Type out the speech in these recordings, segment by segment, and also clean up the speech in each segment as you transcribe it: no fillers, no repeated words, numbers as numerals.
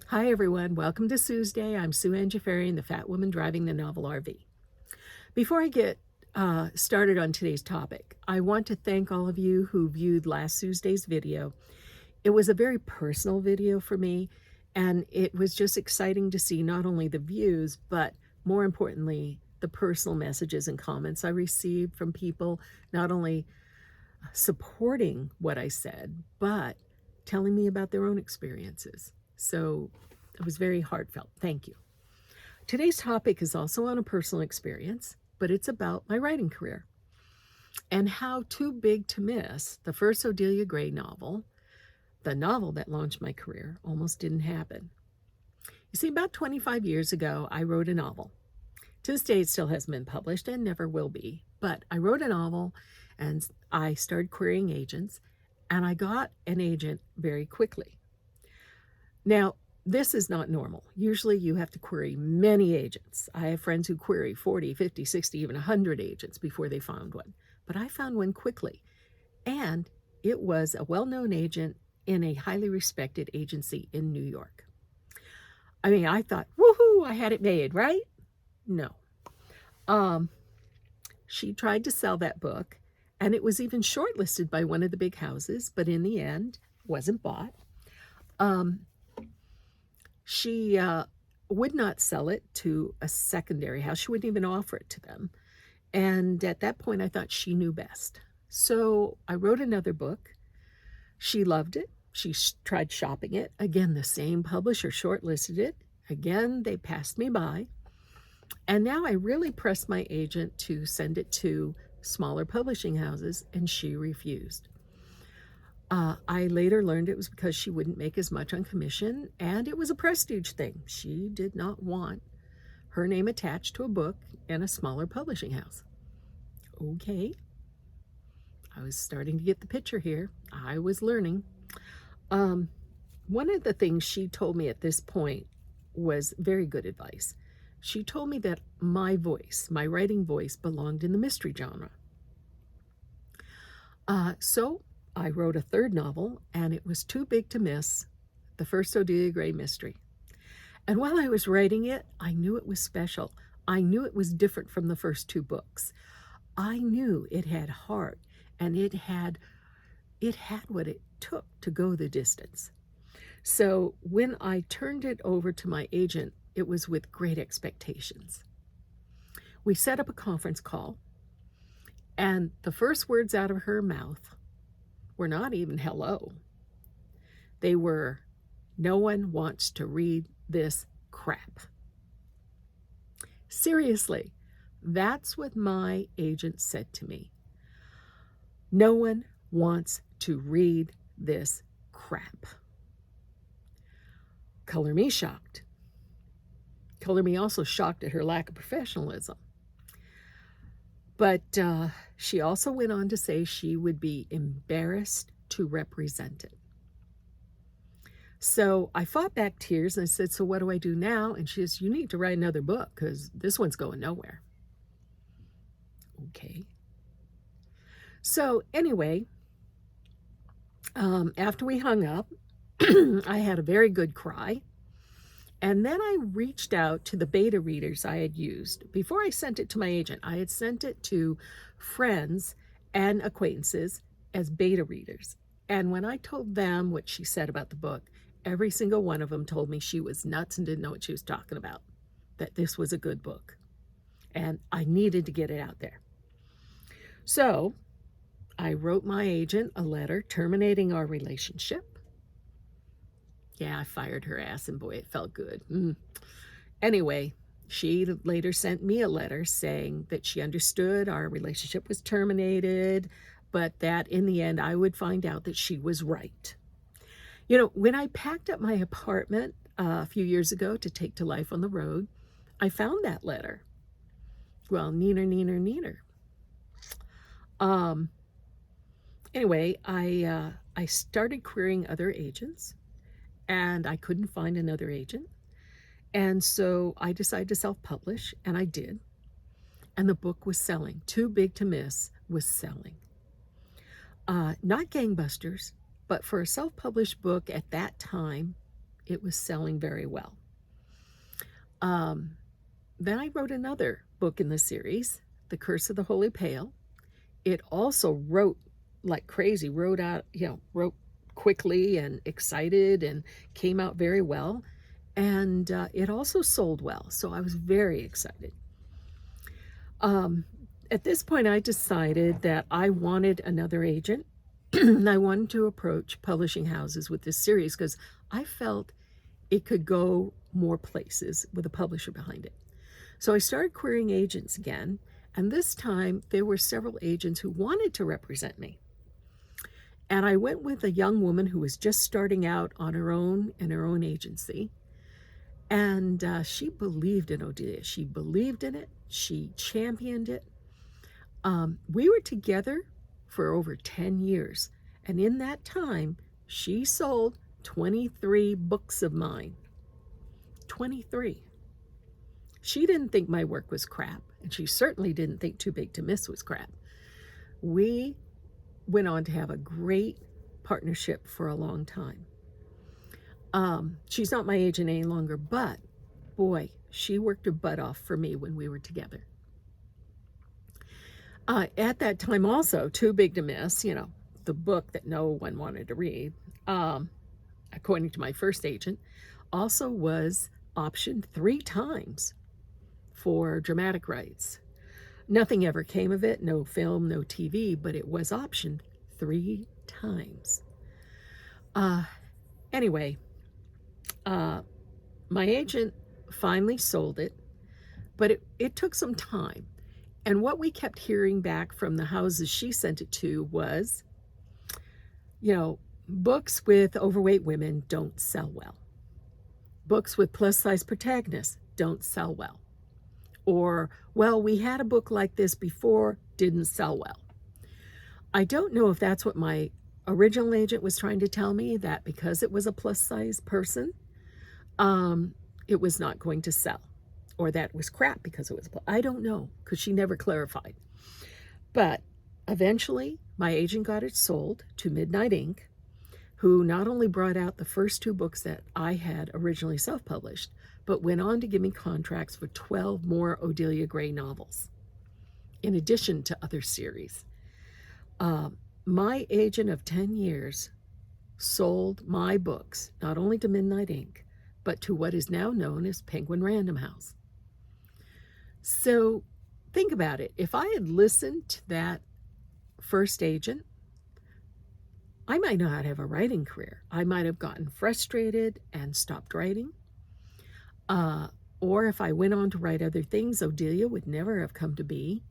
Hi everyone, welcome to Sue's Day. I'm Sue Ann Jafarian, the fat woman driving the novel RV. Before I get started on today's topic, I want to thank all of you who viewed last Tuesday's video. It was a very personal video for me, and it was just exciting to see not only the views, but more importantly, the personal messages and comments I received from people not only supporting what I said, but telling me about their own experiences. So it was very heartfelt. Thank you. Today's topic is also on a personal experience, but it's about my writing career and how Too Big to Miss, the first Odelia Gray novel, the novel that launched my career, almost didn't happen. You see, about 25 years ago, I wrote a novel. To this day, it still hasn't been published and never will be, but I wrote a novel and I started querying agents, and I got an agent very quickly. Now, this is not normal. Usually you have to query many agents. I have friends who query 40, 50, 60, even 100 agents before they found one. But I found one quickly. And it was a well-known agent in a highly respected agency in New York. I mean, I thought, woohoo, I had it made, right? No. She tried to sell that book, and it was even shortlisted by one of the big houses, but in the end, wasn't bought. She would not sell it to a secondary house. She wouldn't even offer it to them. And at that point, I thought she knew best. So I wrote another book. She loved it. She tried shopping it. Again, the same publisher shortlisted it. Again, they passed me by. And now I really pressed my agent to send it to smaller publishing houses, and she refused. I later learned it was because she wouldn't make as much on commission, and it was a prestige thing. She did not want her name attached to a book in a smaller publishing house. Okay. I was starting to get the picture here. I was learning. One of the things she told me at this point was very good advice. She told me that my voice, my writing voice, belonged in the mystery genre. So I wrote a third novel, and it was Too Big to Miss, the first Odelia Gray mystery. And while I was writing it, I knew it was special. I knew it was different from the first two books. I knew it had heart, and it had what it took to go the distance. So when I turned it over to my agent, it was with great expectations. We set up a conference call, and the first words out of her mouth were not even hello. They were, "No one wants to read this crap." Seriously, that's what my agent said to me. No one wants to read this crap. Color me shocked. Color me also shocked at her lack of professionalism. But she also went on to say she would be embarrassed to represent it. So I fought back tears and I said, "So what do I do now?" And she says, "You need to write another book because this one's going nowhere." Okay. So anyway, after we hung up, I had a very good cry. And then I reached out to the beta readers I had used. Before I sent it to my agent, I had sent it to friends and acquaintances as beta readers. And when I told them what she said about the book, every single one of them told me she was nuts and didn't know what she was talking about, that this was a good book. And I needed to get it out there. So I wrote my agent a letter terminating our relationship. Yeah, I fired her ass, and boy, it felt good. Anyway, she later sent me a letter saying that she understood our relationship was terminated, but that in the end I would find out that she was right. You know, when I packed up my apartment a few years ago to take to life on the road, I found that letter. Well, neener. Anyway, I started querying other agents, and I couldn't find another agent. And so I decided to self-publish, and I did. And the book was selling. Too Big to Miss was selling. Not gangbusters, but for a self-published book at that time, it was selling very well. Then I wrote another book in the series, The Curse of the Holy Pale. It also wrote like crazy, wrote quickly and excited and came out very well. And it also sold well, so I was very excited. At this point, I decided that I wanted another agent. And I wanted to approach publishing houses with this series because I felt it could go more places with a publisher behind it. So I started querying agents again, and this time there were several agents who wanted to represent me. And I went with a young woman who was just starting out on her own in her own agency. And she believed in Odelia. She believed in it. She championed it. We were together for over 10 years. And in that time, she sold 23 books of mine. 23. She didn't think my work was crap, and she certainly didn't think Too Big to Miss was crap. We went on to have a great partnership for a long time. She's not my agent any longer, but boy, she worked her butt off for me when we were together. At that time also, Too Big to Miss, the book that no one wanted to read, according to my first agent, also was optioned 3 times for dramatic rights. Nothing ever came of it, no film, no TV, but it was optioned 3 times. Anyway, my agent finally sold it, but it took some time. And what we kept hearing back from the houses she sent it to was, books with overweight women don't sell well. Books with plus-size protagonists don't sell well. Or, well, we had a book like this before, didn't sell well. I don't know if that's what my original agent was trying to tell me, that because it was a plus-size person, it was not going to sell. Or that it was crap because it was I don't know, because she never clarified. But eventually, my agent got it sold to Midnight Ink., who not only brought out the first 2 books that I had originally self-published, but went on to give me contracts for 12 more Odelia Gray novels, in addition to other series. My agent of 10 years sold my books, not only to Midnight Ink., but to what is now known as Penguin Random House. So think about it. If I had listened to that first agent, I might not have a writing career. I might have gotten frustrated and stopped writing. Or if I went on to write other things, Odelia would never have come to be.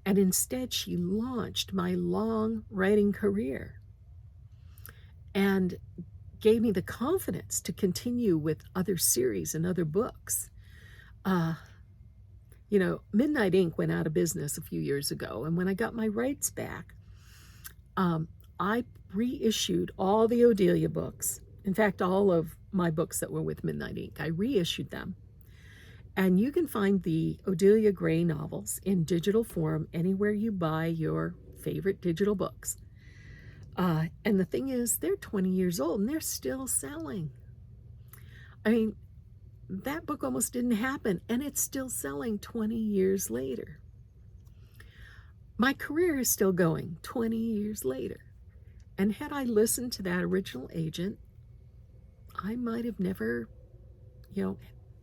And instead, she launched my long writing career and gave me the confidence to continue with other series and other books. Midnight Ink. went out of business a few years ago, and when I got my rights back, I reissued all the Odelia books. In fact, all of my books that were with Midnight Ink., I reissued them. And you can find the Odelia Gray novels in digital form anywhere you buy your favorite digital books. And the thing is, they're 20 years old and they're still selling. I mean, that book almost didn't happen, and it's still selling 20 years later. My career is still going 20 years later. And had I listened to that original agent, I might have never,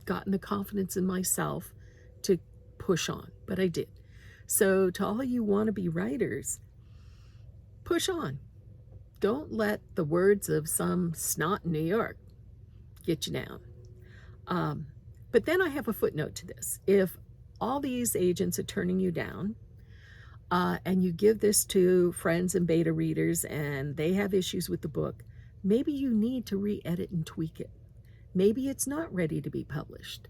gotten the confidence in myself to push on, but I did. So to all you wannabe writers, push on. Don't let the words of some snot in New York get you down. But then I have a footnote to this. If all these agents are turning you down, and you give this to friends and beta readers and they have issues with the book, maybe you need to re-edit and tweak it. Maybe it's not ready to be published.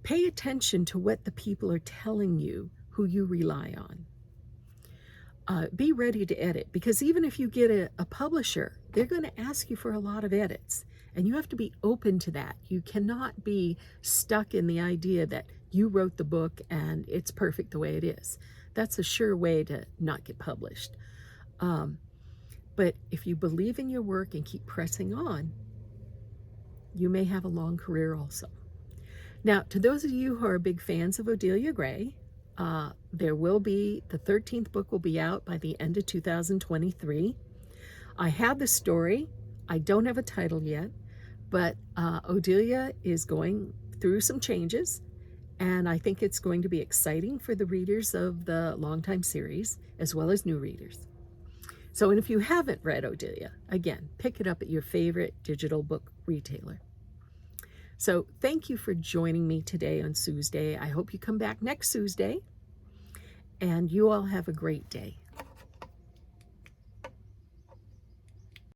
Pay attention to what the people are telling you who you rely on. Be ready to edit, because even if you get a publisher, they're going to ask you for a lot of edits, and you have to be open to that. You cannot be stuck in the idea that you wrote the book and it's perfect the way it is. That's a sure way to not get published. But if you believe in your work and keep pressing on, you may have a long career also. Now, to those of you who are big fans of Odelia Gray, the 13th book will be out by the end of 2023. I have the story. I don't have a title yet, but Odelia is going through some changes, and I think it's going to be exciting for the readers of the longtime series, as well as new readers. So, and if you haven't read Odelia, again, pick it up at your favorite digital book retailer. So thank you for joining me today on Sue's Day. I hope you come back next Tuesday, and you all have a great day.